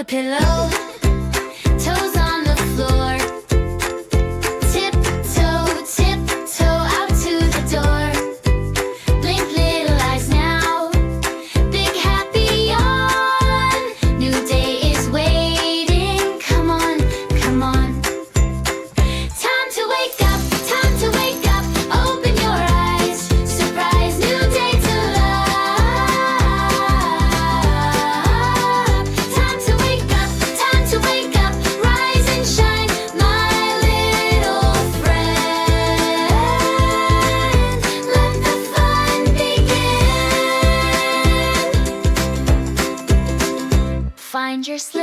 the pillow, toes on the floor. Tiptoe, tiptoe out to the door. Blink little eyes now, big happy yawn. New day is waiting, come on, come on. Time to wake up, time to wake up. Open your eyes, surprise, new day to love. Time to wake up, time to wake up. Rise and shine, my little friend. Let the fun begin. Find your sleigh.